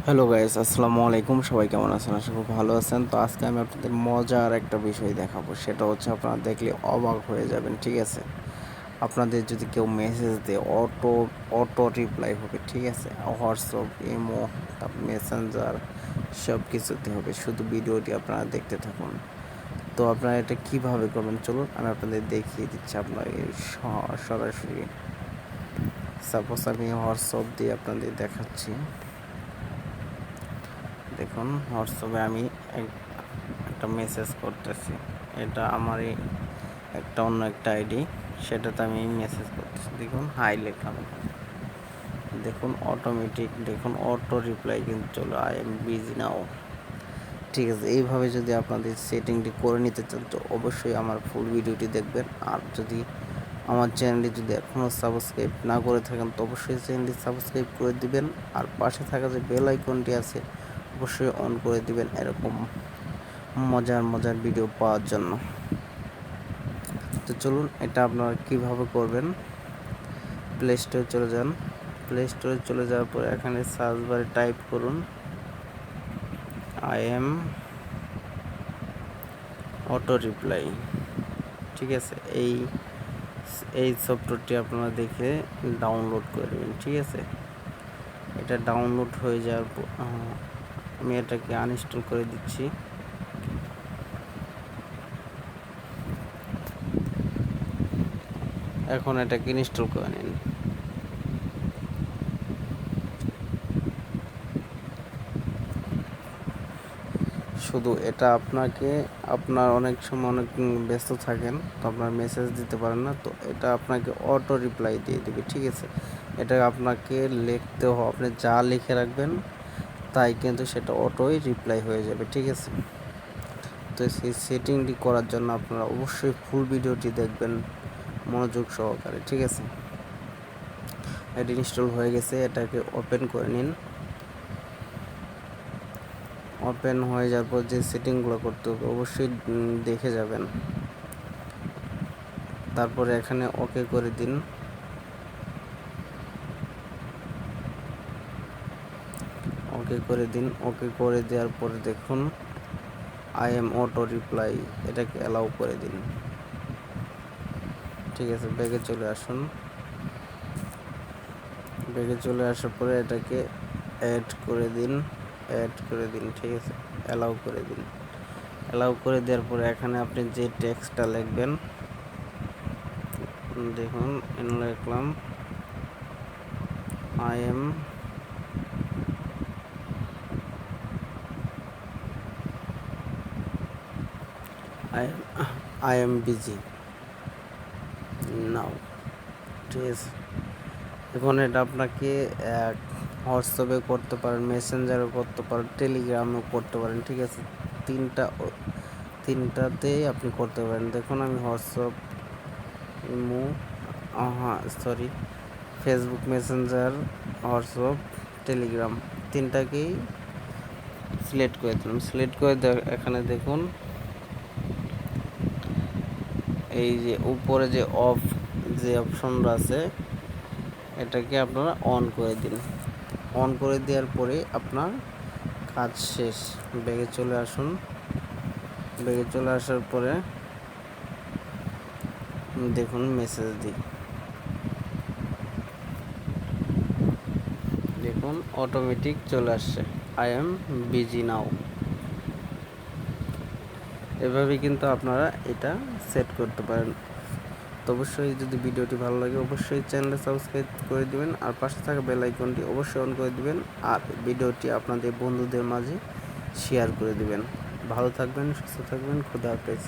Hello guys, আসসালামু আলাইকুম। সবাই কেমন আছেন? আশা করি ভালো আছেন। তো আজকে আমি আপনাদের মজার একটা বিষয় দেখাবো। সেটা হচ্ছে আপনারা দেখলে অবাক হয়ে যাবেন, ঠিক আছে? আপনাদের যদি কেউ মেসেজ দেয়, অটো অটো রিপ্লাই হবে, ঠিক আছে? হোয়াটসঅ্যাপ, ইমো, তারপর মেসেঞ্জার সব কিছুতে হবে। শুধু ভিডিওটি আপনারা দেখতে থাকুন। তো আপনারা এটা কিভাবে করবেন চলুন আমি আপনাদের দেখিয়ে দিচ্ছি। আপনার সরাসরি সাপোজ আমি হোয়াটসঅ্যাপ দিয়ে আপনাদের দেখাচ্ছি। দেখুন, হোয়াটসঅ্যাপে আমি একটা মেসেজ করতেছি। এটা আমারই অন্য একটা আইডি, সেটাতে আমি মেসেজ করতেছি। দেখুন, হাই লিখলাম। দেখুন অটোমেটিক, দেখুন অটো রিপ্লাই কিন্তু চলো, আই এম বিজি নাও। ঠিক আছে, এইভাবে যদি আপনাদের সেটিংটি করে নিতে চান তো অবশ্যই আমার ফুল ভিডিওটি দেখবেন। আর যদি আমার চ্যানেলটি যদি এখনও সাবস্ক্রাইব না করে থাকেন তো অবশ্যই চ্যানেলটি সাবস্ক্রাইব করে দিবেন। আর পাশে থাকা যে বেল আইকনটি আছে অবশ্যই অন করে দিবেন এরকম মজার মজার ভিডিও পাওয়ার জন্য। তো চলুন এটা আপনারা কিভাবে করবেন। প্লে স্টোরে চলে যান। প্লে স্টোরে চলে যাওয়ার পর এখানে সার্চ বারে টাইপ করুন আই এম অটো রিপ্লাই। ঠিক আছে, এই সফটওয়্যারটি আপনারা দেখে ডাউনলোড করে নেবেন। ঠিক আছে, এটা ডাউনলোড হয়ে যাওয়ার পর আমি এটাকে আনইনস্টল করে দিচ্ছি। এখন এটাকে ইনস্টল করে নিন। শুধু এটা আপনার অনেক সময় অনেক ব্যস্ত থাকেন, তো আপনার মেসেজ দিতে পারেন না, তো এটা আপনাকে অটো রিপ্লাই দিয়ে দেবে। ঠিক আছে, এটা আপনাকে লিখতে হবে, আপনি যা লিখে রাখবেন তাই কিন্তু সেটা অটোই রিপ্লাই হয়ে যাবে। ঠিক আছে, তো সেই সেটিংটি করার জন্য আপনারা অবশ্যই ফুল ভিডিওটি দেখবেন মনোযোগ সহকারে। ঠিক আছে, এটা ইনস্টল হয়ে গেছে, এটাকে ওপেন করে নিন। ওপেন হয়ে যাওয়ার পর যে সেটিংগুলো করতে হবে অবশ্যই দেখে যাবেন। তারপরে এখানে ওকে করে দিন। ওকে করে দিন। ওকে করে দেওয়ার পরে দেখুন আই এম অটো রিপ্লাই, এটাকে অ্যালাউ করে দিন। ঠিক আছে, ব্যাগে চলে আসুন। ব্যাগে চলে আসার পরে এটাকে অ্যাড করে দিন। ঠিক আছে, অ্যালাউ করে দিন। অ্যালাউ করে দেওয়ার পরে এখানে আপনি যে টেক্সটটা লিখবেন, দেখুন লিখলাম I am I am busy now. ঠিক আছে, এখন এটা আপনাকে হোয়াটসঅ্যাপে করতে পারেন, মেসেঞ্জারও করতে পারেন, টেলিগ্রামেও করতে পারেন। ঠিক আছে, তিনটাতেই আপনি করতে পারেন। দেখুন আমি WhatsApp, imo, sorry, Facebook Messenger, WhatsApp, Telegram তিনটাকেই সিলেক্ট করে দিলাম। সিলেক্ট করে এখানে দেখুন এই যে উপরে যে অফ যে অপশনটা আছে এটাকে আপনারা অন করে দিন। অন করে দেওয়ার পরে আপনার কাজ শেষ। ব্যাগে চলে আসুন। ব্যাগে চলে আসার পরে দেখুন মেসেজ দিই, দেখুন অটোমেটিক চলে আসছে আই এম বিজি নাও। এভাবে কিন্তু আপনারা এটা সেট করতে পারেন। তো অবশ্যই যদি ভিডিওটি ভালো লাগে অবশ্যই চ্যানেলে সাবস্ক্রাইব করে দিবেন, আর পাশে থাকা বেল আইকনটি অবশ্যই অন করে দিবেন, আর ভিডিওটি আপনাদের বন্ধুদের মাঝে শেয়ার করে দিবেন। ভালো থাকবেন, সুস্থ থাকবেন, খোদা হাফেজ।